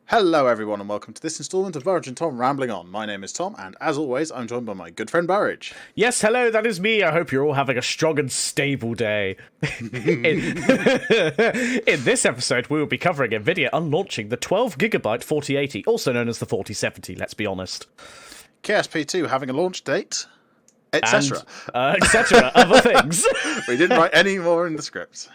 Hello everyone and welcome to this instalment of Burridge and Tom Rambling On. My name is Tom and as always I'm joined by my good friend Burridge. Yes, hello, that is me. I hope you're all having a strong and stable day. In this episode, we will be covering NVIDIA unlaunching the 12GB 4080, also known as the 4070, let's be honest. KSP2 having a launch date, etc. Etc. Other things. We didn't write any more in the script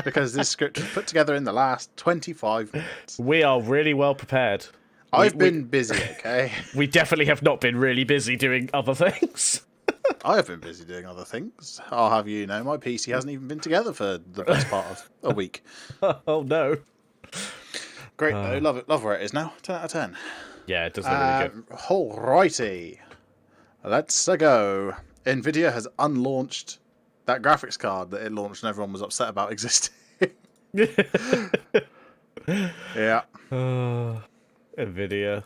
because this script was put together in the last 25 minutes. We are really well prepared. I've been busy, okay? We definitely have not been really busy doing other things. I have been busy doing other things. I'll have you know, my PC hasn't even been together for the best part of a week. Oh no. Great though, love it, love where it is now. 10 out of 10. Yeah, it does look really good. Alrighty. Let's go. NVIDIA has unlaunched that graphics card that it launched and everyone was upset about existing. Yeah. NVIDIA.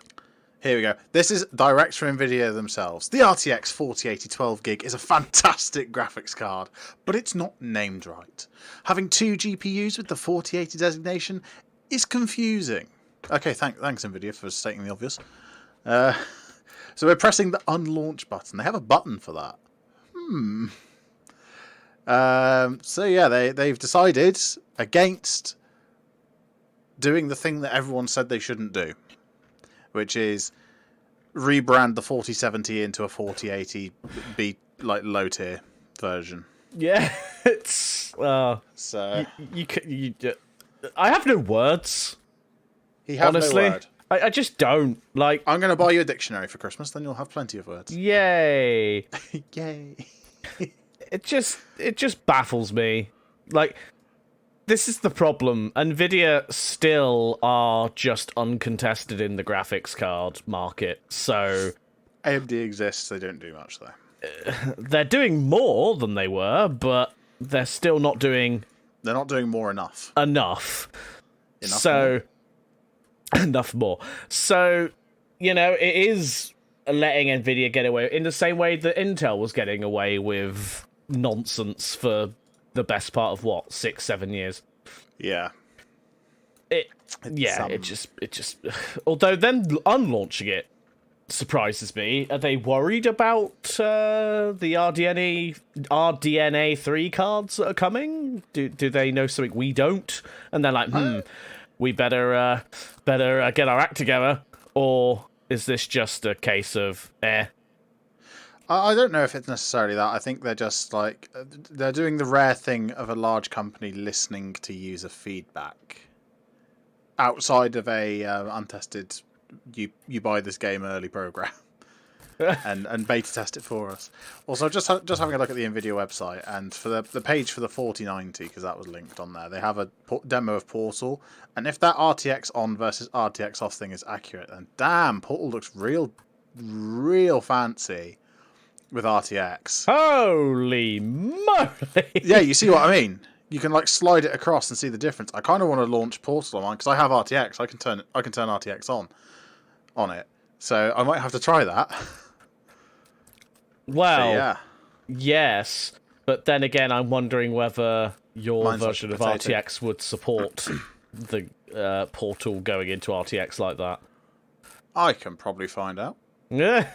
Here we go. This is direct from NVIDIA themselves. The RTX 4080 12GB is a fantastic graphics card, but it's not named right. Having two GPUs with the 4080 designation is confusing. Okay, thanks NVIDIA for stating the obvious. So we're pressing the unlaunch button. They have a button for that. So yeah, they've decided against doing the thing that everyone said they shouldn't do, which is rebrand the 4070 into a 4080 be like low tier version. Yeah, it's So you I have no words. he has Honestly, no word. I just don't like. I'm going to buy you a dictionary for Christmas, then you'll have plenty of words. Yay! Yay! It just baffles me. Like, this is the problem. NVIDIA still are just uncontested in the graphics card market, so AMD exists. They don't do much though. they're doing more than they were, but they're still not doing They're not doing more enough. enough. Enough So enough more. So, you know, it is letting NVIDIA get away in the same way that Intel was getting away with nonsense for the best part of what, 6-7 years. Yeah. It just although then unlaunching it surprises me. Are they worried about the RDNA 3 cards that are coming? Do they know something we don't? And they're like, we better get our act together, or is this just a case of I don't know if it's necessarily that. I think they're just like they're doing the rare thing of a large company listening to user feedback outside of a untested you buy this game early program and beta test it for us. Also, just having a look at the NVIDIA website, and for the page for the 4090, because that was linked on there, they have a demo of Portal, and if that RTX on versus RTX off thing is accurate, then damn, Portal looks real fancy with RTX. holy moly! Yeah, you see what I mean? You can like slide it across and see the difference. I kind of want to launch Portal on mine because I have RTX. I can turn RTX on it. So I might have to try that. Well, yeah. yes, but then again, I'm wondering whether your Mine's like version of potato. RTX would support the Portal going into RTX like that. I can probably find out. Yeah,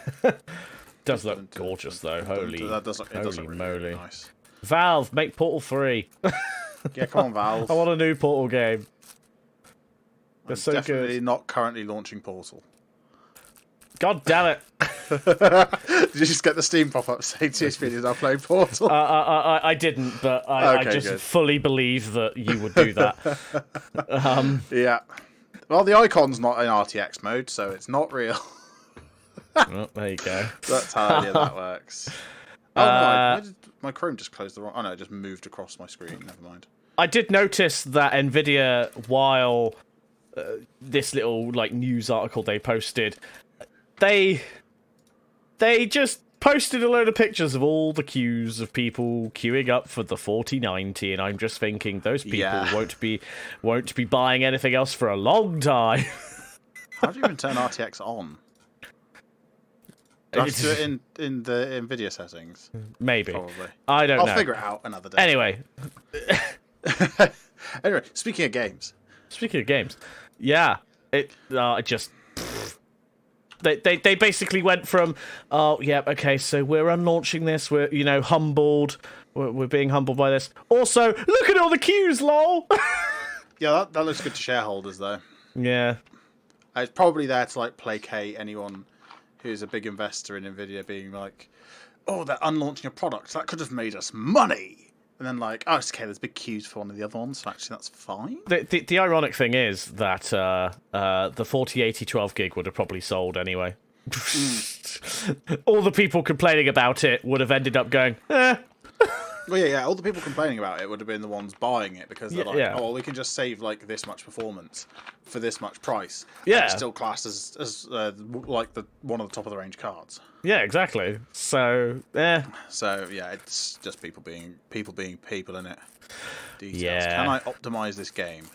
does look gorgeous though. Holy, That does look, it does holy look moly! really nice. Valve, make Portal 3. Yeah, come on, Valve. I want a new Portal game. They're so Definitely good. not currently launching Portal. God damn it! Did you just get the Steam pop-up saying THP is now playing Portal? I didn't, but I Okay, just good. fully believe that you would do that. Yeah. Well, the icon's not in RTX mode, so it's not real. Oh, there you go. That's how that works. Oh, no, why did my Chrome just close the wrong... Oh, no, it just moved across my screen. Never mind. I did notice that NVIDIA, while this little like news article they posted, they just posted a load of pictures of all the queues of people queuing up for the 4090, and I'm just thinking those people won't be buying anything else for a long time. How do you even turn RTX on? Do I have to do it in the NVIDIA settings? Maybe. Probably. I don't know. I'll figure it out another day. Anyway, Anyway, speaking of games. speaking of games, yeah. Just they basically went from, oh yeah, okay, so we're unlaunching this, we're humbled, we're being humbled by this. Also, look at all the queues, lol. Yeah, that looks good to shareholders though. Yeah. It's probably there to like placate anyone who's a big investor in Nvidia, being like, "Oh, they're unlaunching a product that could have made us money," and then like, "Oh, it's okay. There's big queues for one of the other ones, so actually that's fine." The ironic thing is that the 4080 12 gig would have probably sold anyway. All the people complaining about it would have ended up going, eh. Well, yeah. All the people complaining about it would have been the ones buying it, because they're like, yeah. "Oh, well, we can just save like this much performance for this much price." Yeah. And it's still classed as like the one of the top of the range cards. Yeah, exactly. So, So yeah, it's just people being people in it. Details. Yeah. Can I optimize this game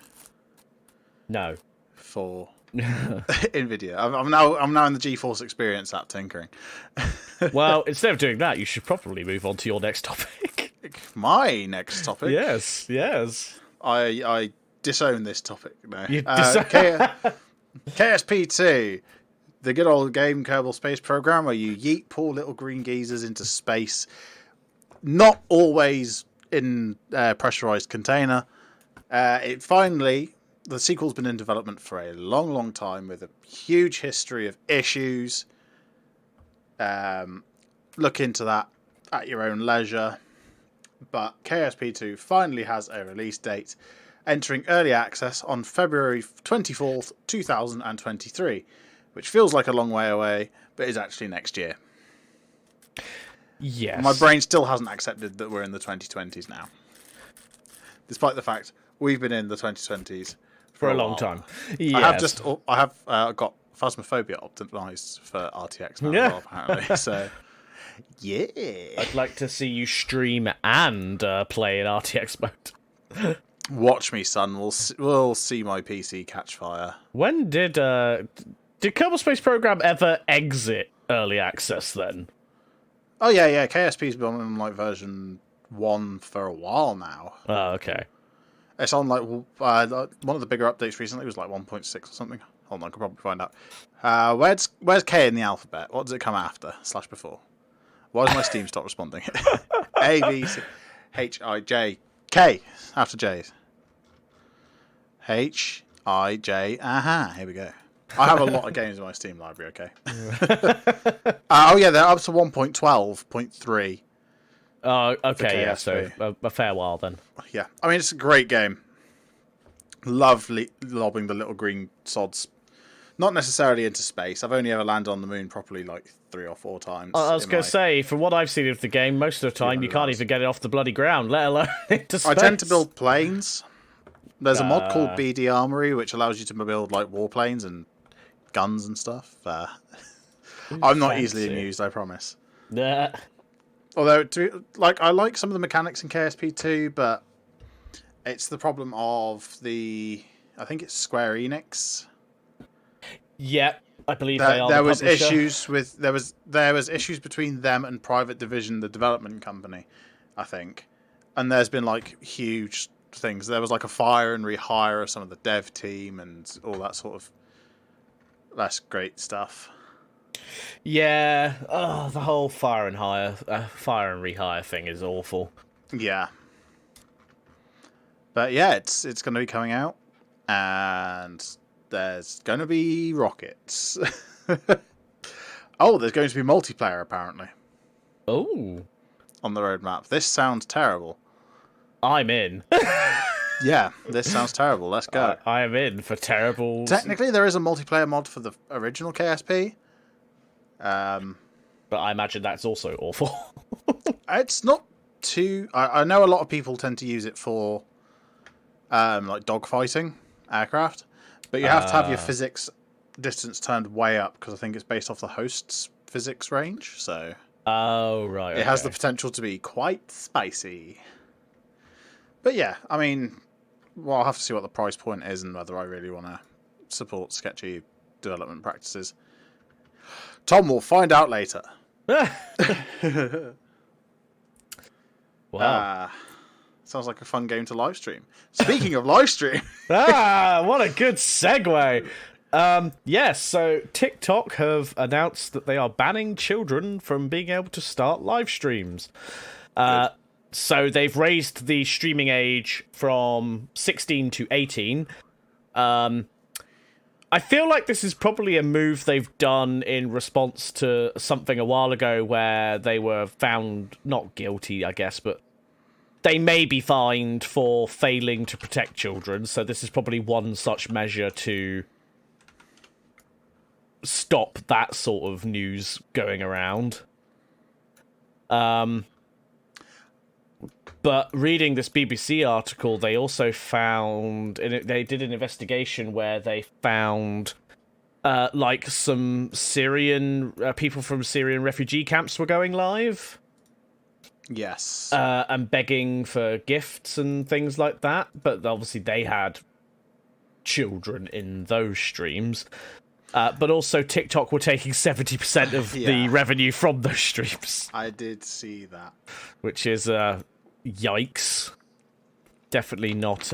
No. for Nvidia? I'm now in the GeForce Experience app tinkering. Well, instead of doing that, you should probably move on to your next topic. My next topic. Yes. I disown this topic now. You KSP2, the good old game Kerbal Space Program, where you yeet poor little green geezers into space, not always in a pressurized container. The sequel's been in development for a long, long time, with a huge history of issues. Look into that at your own leisure. But KSP2 finally has a release date, entering early access on February 24th, 2023, which feels like a long way away, but is actually next year. Yes. My brain still hasn't accepted that we're in the 2020s now, despite the fact we've been in the 2020s for a long while. time. Yes. I have got Phasmophobia optimized for RTX now as well, apparently. So, yeah. I'd like to see you stream and play in RTX mode. Watch me, son. We'll see my PC catch fire. When did Kerbal Space Program ever exit early access then? Oh yeah. KSP's been on like version 1 for a while now. Oh, okay. It's on like one of the bigger updates recently was like 1.6 or something. Hold on, I could probably find out. Where's K in the alphabet? What does it come after / before? Why does my Steam stop responding? A, B, C, H, I, J, K after J's. H, I, J. Aha, here we go. I have a lot of games in my Steam library. Okay. Oh yeah, they're up to 1.12.3. Oh, okay, yeah. So a fair while then. Yeah, I mean it's a great game. Lovely lobbing the little green sods. Not necessarily into space. I've only ever landed on the moon properly like 3 or 4 times. I was going to say, from what I've seen of the game, most of the time you can't even get it off the bloody ground, let alone into space. I tend to build planes. There's a mod called BD Armory, which allows you to build like warplanes and guns and stuff. I'm not easily amused, I promise. Yeah. Although, I like some of the mechanics in KSP2, but it's the problem of I think it's Square Enix. Yeah, I believe they are. There was issues between them and Private Division, the development company, I think, and there's been like huge things. There was like a fire and rehire of some of the dev team and all that sort of less great stuff. Yeah, the whole fire and rehire thing is awful. Yeah, but yeah, it's going to be coming out, and there's going to be rockets. Oh, there's going to be multiplayer apparently. Oh, on the roadmap. This sounds terrible. I'm in. Yeah, this sounds terrible. Let's go. I am in for terrible. Technically, there is a multiplayer mod for the original KSP. But I imagine that's also awful. It's not too. I know a lot of people tend to use it for like dogfighting aircraft, but you have to have your physics distance turned way up because I think it's based off the host's physics range. So oh right, it has the potential to be quite spicy. But yeah, I mean, well, I'll have to see what the price point is and whether I really want to support sketchy development practices. Tom will find out later. Wow. Sounds like a fun game to live stream. Speaking of live stream. What a good segue. Yes, so TikTok have announced that they are banning children from being able to start live streams. So they've raised the streaming age from 16 to 18. I feel like this is probably a move they've done in response to something a while ago where they were found not guilty, I guess, but they may be fined for failing to protect children. So this is probably one such measure to stop that sort of news going around. But reading this BBC article, they also found... They did an investigation where they found, like, some Syrian... people from Syrian refugee camps were going live. Yes. And begging for gifts and things like that. But obviously they had children in those streams. But also TikTok were taking 70% of the revenue from those streams. I did see that. Which is... yikes. Definitely not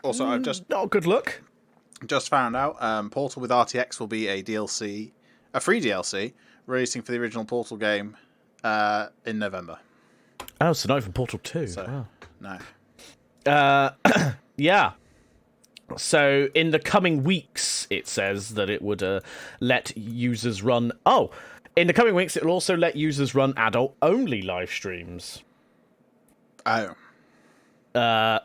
also I've not a good look. Just found out Portal with RTX will be a free DLC releasing for the original Portal game in November. Oh, so not even Portal 2. So, wow. No. Yeah. So in the coming weeks, it says that it would let users run... in the coming weeks, it will also let users run adult-only live streams. Oh.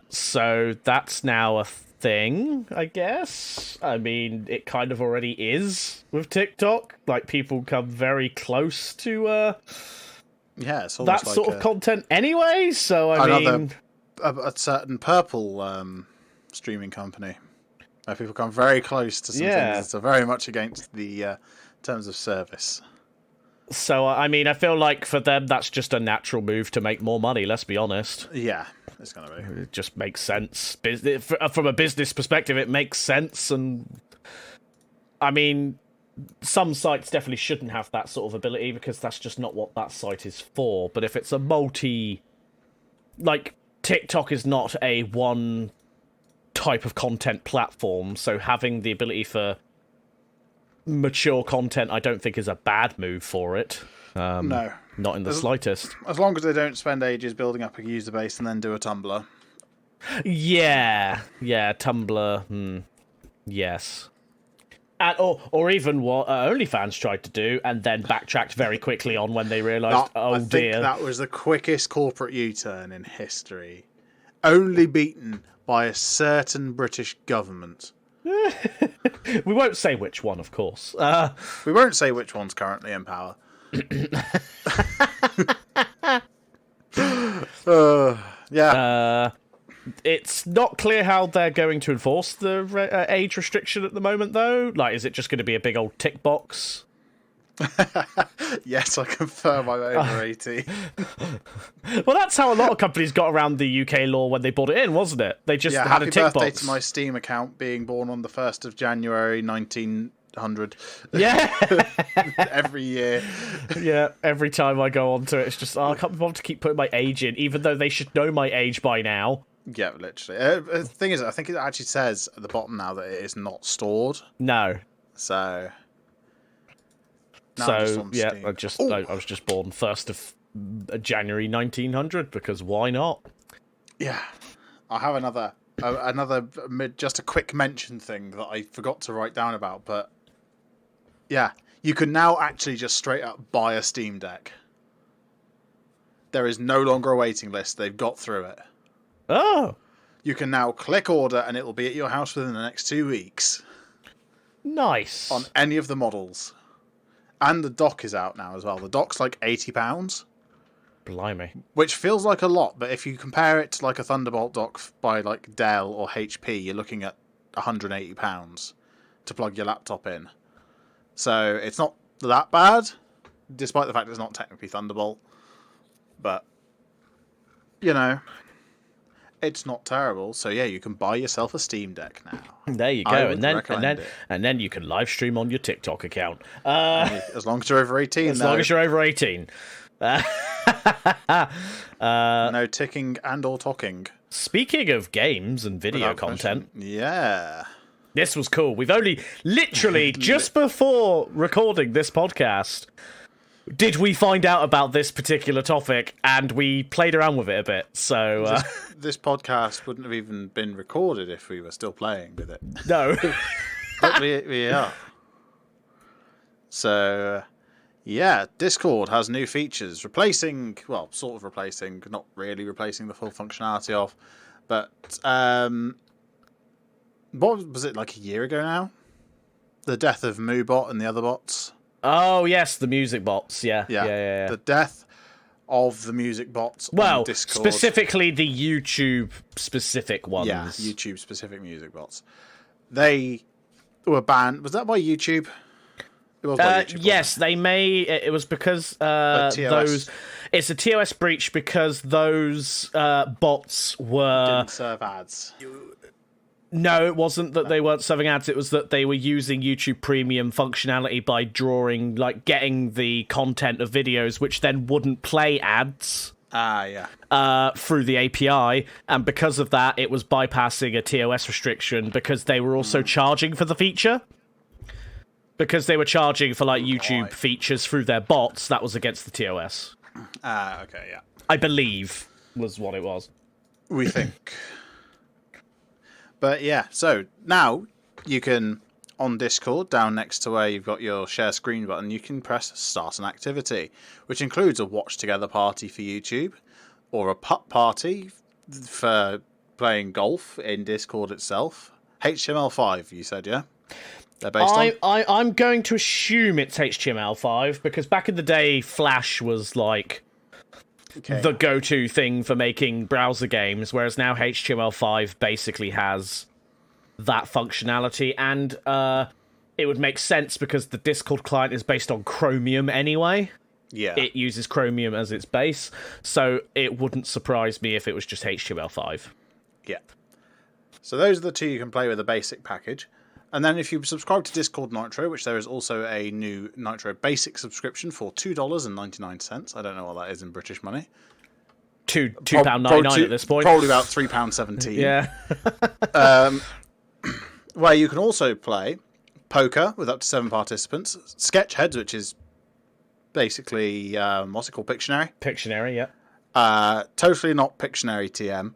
So that's now a thing, I guess. I mean, it kind of already is with TikTok. Like, people come very close to it's that sort of content anyway. So, I mean... A certain purple streaming company. Where people come very close to some things that are very much against the terms of service. So, I mean, I feel like for them, that's just a natural move to make more money, let's be honest. Yeah, it's going to be. It just makes sense. From a business perspective, it makes sense. And, I mean, some sites definitely shouldn't have that sort of ability because that's just not what that site is for. But if it's a like, TikTok is not a one type of content platform, so having the ability for mature content, I don't think is a bad move for it. No. Not in the slightest. As long as they don't spend ages building up a user base and then do a Tumblr. Yeah, Tumblr, yes. Or even what OnlyFans tried to do and then backtracked very quickly on when they realised, I think dear. that was the quickest corporate U-turn in history. Only beaten by a certain British government. We won't say which one, of course. We won't say which one's currently in power. It's not clear how they're going to enforce the age restriction at the moment, though. Like, is it just going to be a big old tick box? Yes, I confirm I'm over 18. Well, that's how a lot of companies got around the UK law when they brought it in, wasn't it? They just had a tick box. Happy birthday to my Steam account being born on the 1st of January 1900. Yeah. Every year. Yeah, every time I go onto it, it's just, I can't be bothered to keep putting my age in, even though they should know my age by now. Yeah, literally. The thing is, I think it actually says at the bottom now that it is not stored. No. So... I was just born 1st of January 1900 because why not? Yeah, I have another just a quick mention thing that I forgot to write down about, but yeah, you can now actually just straight up buy a Steam Deck. There is no longer a waiting list. They've got through it. Oh, you can now click order and it will be at your house within the next 2 weeks. Nice. On any of the models. And the dock is out now as well. The dock's like £80. Blimey. Which feels like a lot, but if you compare it to like a Thunderbolt dock by like Dell or HP, you're looking at £180 to plug your laptop in. So it's not that bad, despite the fact it's not technically Thunderbolt. But, you know, it's not terrible. So yeah, you can buy yourself a Steam Deck now. There you go, and then you can live stream on your TikTok account. As long as you're over 18. As long as you're over 18. No ticking and or talking. Speaking of games and video content, yeah. This was cool. We've only literally just before recording this podcast did we find out about this particular topic, and we played around with it a bit. So this podcast wouldn't have even been recorded if we were still playing with it. no, But we are. So yeah, Discord has new features, replacing, well, sort of replacing, not really replacing the full functionality of, but what was it, like a year ago now? The death of MooBot and the other bots. oh yes, the music bots. Yeah. The death of the music bots on Discord. Specifically the YouTube specific ones. Yeah, YouTube specific music bots. They were banned. Was that by YouTube? It was by YouTube. Yes, they may. It was because those. It's a TOS breach because those bots were Didn't serve ads. No, it wasn't that they weren't serving ads. It was that they were using YouTube Premium functionality by drawing, like, getting the content of videos, which then wouldn't play ads. Through the API, and because of that, it was bypassing a TOS restriction because they were also charging for the feature. Because they were charging for, like, YouTube features through their bots, that was against the TOS. Okay, yeah. I believe was what it was. We think. But yeah, so now you can, on Discord, down next to where you've got your share screen button, you can press start an activity, which includes a watch together party for YouTube, or a putt party for playing golf in Discord itself. HTML5, you said, yeah? They're based on? I'm going to assume it's HTML5, because back in the day, Flash was like the go-to thing for making browser games, whereas now HTML5 basically has that functionality, and it would make sense because the Discord client is based on Chromium anyway. Yeah. It uses Chromium as its base, so it wouldn't surprise me if it was just HTML5. Yeah. So those are the two you can play with the basic package. And then if you subscribe to Discord Nitro, which there is also a new Nitro basic subscription for $2.99. I don't know what that is in British money. £2.99 at this point. Probably about £3.17. Yeah. Where you can also play poker with up to 7 participants, Sketchheads, which is basically, what's it called, Pictionary? Pictionary, yeah. Totally Not Pictionary TM,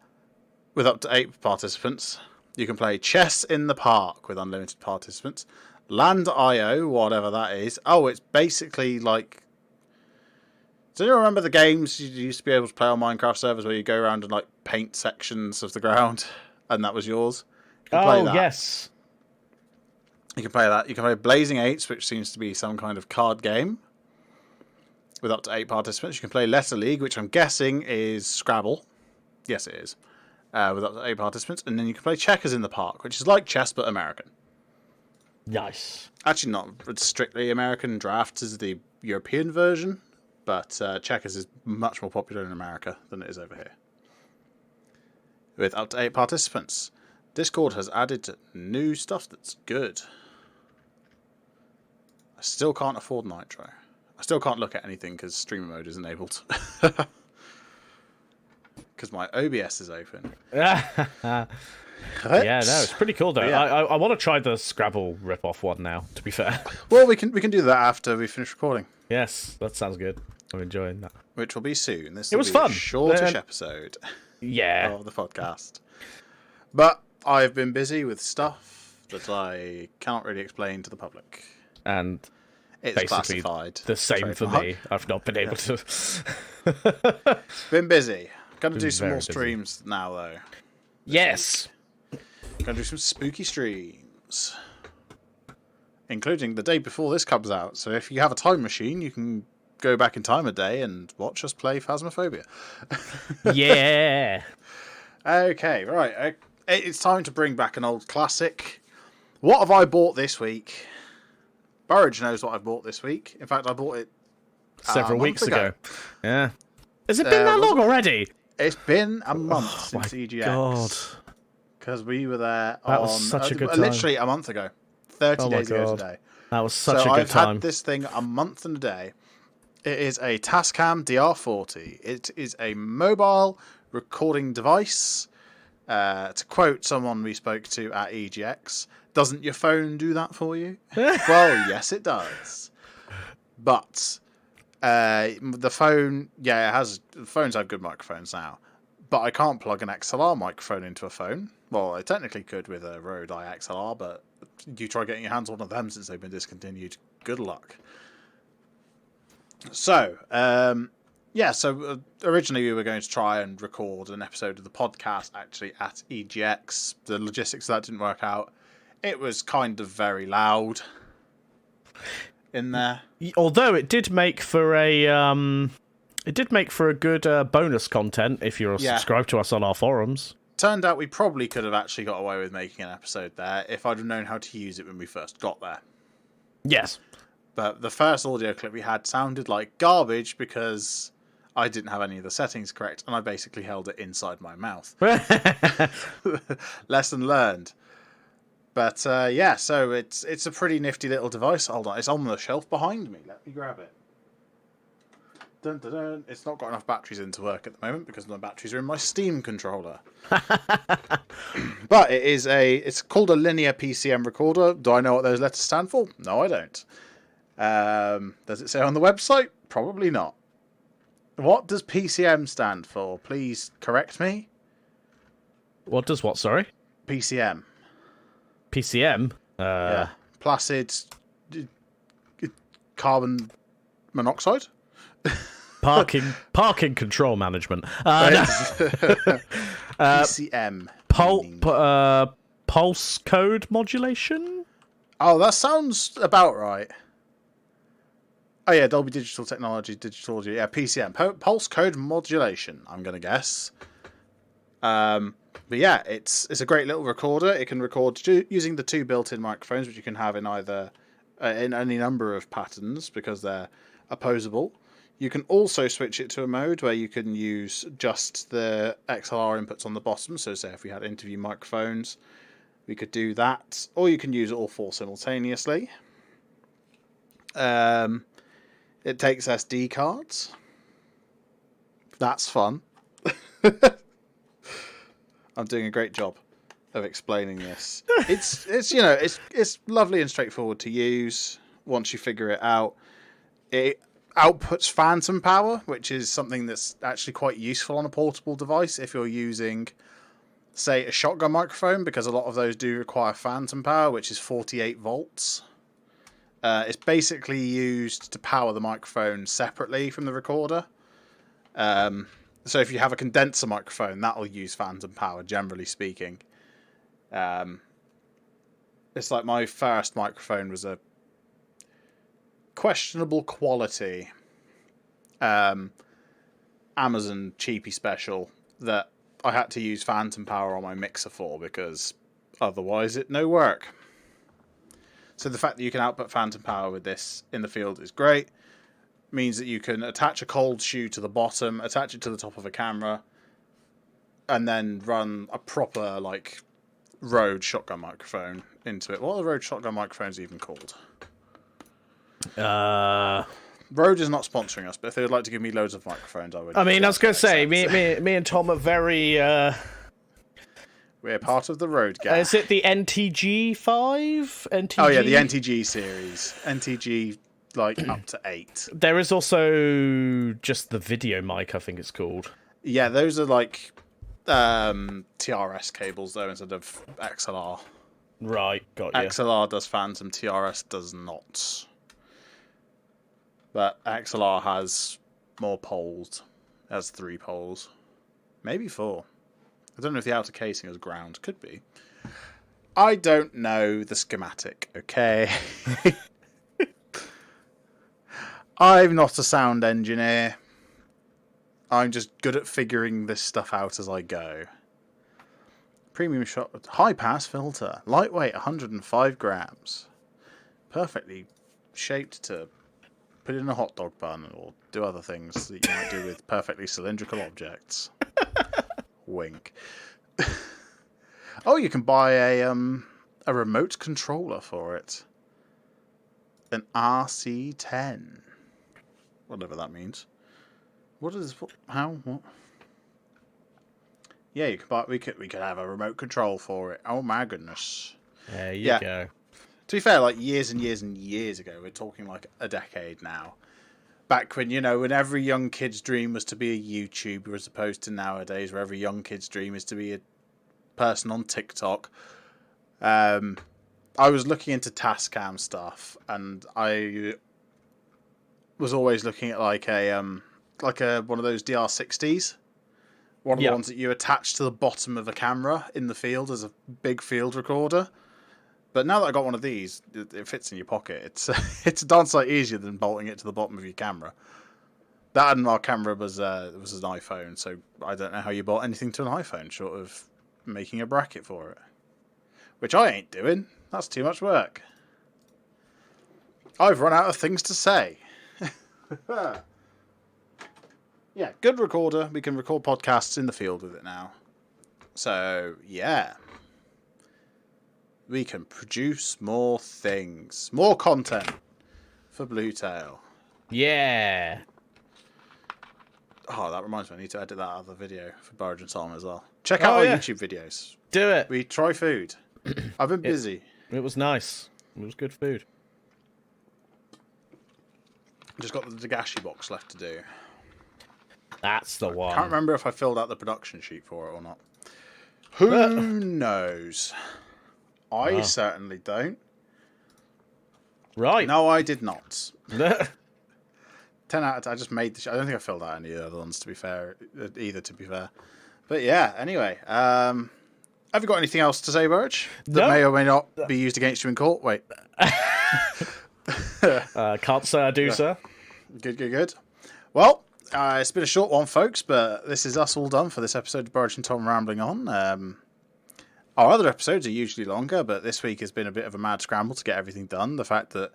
with up to 8 participants. You can play Chess in the Park with unlimited participants. Land.io, whatever that is. Oh, it's basically like... Do you remember the games you used to be able to play on Minecraft servers where you go around and like paint sections of the ground, and that was yours? You can play that. Yes. You can play that. You can play Blazing Eights, which seems to be some kind of card game with up to 8 participants. You can play Letter League, which I'm guessing is Scrabble. Yes, it is. With up to 8 participants. And then you can play Checkers in the Park, which is like chess but American. Nice. Actually, not strictly American. Drafts is the European version, but Checkers is much more popular in America than it is over here. With up to 8 participants. Discord has added new stuff that's good. I still can't afford Nitro. I still can't look at anything because streamer mode is enabled. Because my OBS is open. Yeah, no, it's pretty cool though. Yeah. I want to try the Scrabble rip-off one now, to be fair. Well, we can do that after we finish recording. Yes, that sounds good. I'm enjoying that. Which will be soon. This was be fun. A shortish episode. Yeah. Of the podcast. But I've been busy with stuff that I cannot really explain to the public. And it's basically classified. The same for me. I've not been able to. Been busy. Gonna do some more streams now, though. Yes. Gonna do some spooky streams. Including the day before this comes out. So if you have a time machine, you can go back in time a day and watch us play Phasmophobia. Yeah. Okay, right. It's time to bring back an old classic. What have I bought this week? Burridge knows what I bought this week. In fact, I bought it several weeks ago. Yeah. Has it been that long already? It's been a month since EGX. God. Because we were there that was such a good time. Literally a month ago. 30 days ago today. That was such a good time. So I've had this thing a month and a day. It is a Tascam DR40. It is a mobile recording device To quote someone we spoke to at EGX, doesn't your phone do that for you? Well, yes, it does. But the phone, phones have good microphones now. But I can't plug an XLR microphone into a phone. Well, I technically could with a Rode iXLR, but you try getting your hands on one of them since they've been discontinued. Good luck. So, originally we were going to try and record an episode of the podcast actually at EGX. The logistics of that didn't work out. It was kind of very loud in there. Although it did make for a good bonus content if you're subscribed to us on our forums. Turned out we probably could have actually got away with making an episode there if I'd have known how to use it when we first got there. Yes. But the first audio clip we had sounded like garbage because I didn't have any of the settings correct, and I basically held it inside my mouth. Lesson learned. But so it's a pretty nifty little device. Hold on, it's on the shelf behind me. Let me grab it. Dun, dun, dun. It's not got enough batteries in to work at the moment because my batteries are in my Steam controller. But it's called a linear PCM recorder. Do I know what those letters stand for? No, I don't. Does it say on the website? Probably not. What does PCM stand for? Please correct me. What does what, sorry? PCM. PCM? Yeah. Placid carbon monoxide? Parking control management. PCM. Pulse code modulation? Oh, that sounds about right. Oh yeah, Dolby Digital Technology, digital audio. Yeah, PCM. Pulse code modulation, I'm going to guess. But yeah, it's a great little recorder. It can record using the two built-in microphones, which you can have in either in any number of patterns because they're opposable. You can also switch it to a mode where you can use just the XLR inputs on the bottom. So say if we had interview microphones, we could do that. Or you can use all four simultaneously. It takes SD cards. That's fun. I'm doing a great job of explaining this. It's lovely and straightforward to use once you figure it out. It outputs phantom power, which is something that's actually quite useful on a portable device if you're using, say, a shotgun microphone, because a lot of those do require phantom power, which is 48 volts. It's basically used to power the microphone separately from the recorder. So if you have a condenser microphone, that'll use phantom power, generally speaking. It's like my first microphone was a questionable quality Amazon cheapy special that I had to use phantom power on my mixer for because otherwise it no work. So the fact that you can output phantom power with this in the field is great. Means that you can attach a cold shoe to the bottom, attach it to the top of a camera, and then run a proper Rode shotgun microphone into it. What are the Rode shotgun microphones even called? Rode is not sponsoring us, but if they would like to give me loads of microphones, I would. I mean, I was going to say, me and Tom are very. We're part of the Rode gang. Is it the NTG5? NTG? Oh yeah, the NTG series. NTG up to 8. There is also just the video mic, I think it's called. Yeah, those are TRS cables though instead of XLR. Right, got you. XLR does phantom, TRS does not. But XLR has more poles. It has 3 poles. Maybe 4. I don't know if the outer casing is ground. Could be. I don't know the schematic, okay? I'm not a sound engineer. I'm just good at figuring this stuff out as I go. Premium shot, high pass filter, lightweight, 105 grams. Perfectly shaped to put in a hot dog bun or do other things that you might do with perfectly cylindrical objects. Wink. Oh, you can buy a remote controller for it. An RC10. Whatever that means. What? Yeah, you could buy. We could have a remote control for it. Oh my goodness. There you go. To be fair, like years and years and years ago, we're talking like a decade now. Back when, when every young kid's dream was to be a YouTuber, as opposed to nowadays, where every young kid's dream is to be a person on TikTok. I was looking into Tascam stuff, and I was always looking at like a one of those DR60s. One of the ones that you attach to the bottom of a camera in the field as a big field recorder. But now that I got one of these, it fits in your pocket. It's a darn sight easier than bolting it to the bottom of your camera. That and our camera was an iPhone, so I don't know how you bolt anything to an iPhone short of making a bracket for it. Which I ain't doing. That's too much work. I've run out of things to say. Yeah, good recorder. We can record podcasts in the field with it now. So, yeah. We can produce more things. More content for Bluetail. Yeah. Oh, that reminds me. I need to edit that other video for Burridge and Tom as well. Check out our YouTube videos. Do it. We try food. I've been busy. It was nice. It was good food. Just got the Dagashi box left to do. That's the one. I can't remember if I filled out the production sheet for it or not. Who knows? I certainly don't. Right. No, I did not. 10 out of 10. I just made the I don't think I filled out any of the other ones, to be fair. But yeah, anyway. Have you got anything else to say, Burridge? That may or may not be used against you in court? Wait. Can't say I do, sir. Good. Well, it's been a short one, folks, but this is us all done for this episode of Burridge and Tom Rambling On. Our other episodes are usually longer, but this week has been a bit of a mad scramble to get everything done. The fact that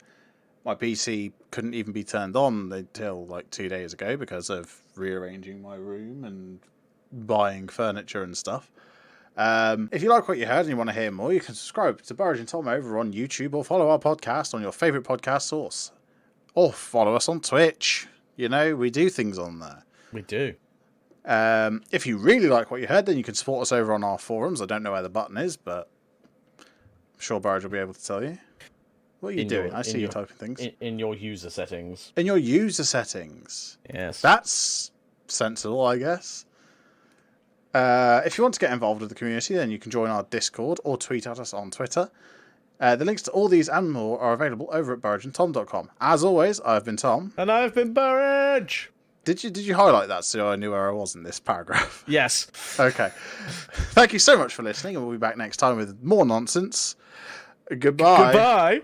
my PC couldn't even be turned on until like 2 days ago because of rearranging my room and buying furniture and stuff. If you like what you heard and you want to hear more, you can subscribe to Burridge and Tom over on YouTube or follow our podcast on your favourite podcast source. Or follow us on Twitch. We do things on there. We do. If you really like what you heard, then you can support us over on our forums. I don't know where the button is, but I'm sure Burridge will be able to tell you. What are you doing? I see you typing things. In your user settings. In your user settings. Yes. That's sensible, I guess. If you want to get involved with the community, then you can join our Discord or tweet at us on Twitter. The links to all these and more are available over at burridgeandtom.com. As always, I've been Tom. And I've been Burridge. Did you highlight that so I knew where I was in this paragraph? Yes. Okay. Thank you so much for listening, and we'll be back next time with more nonsense. Goodbye. Goodbye.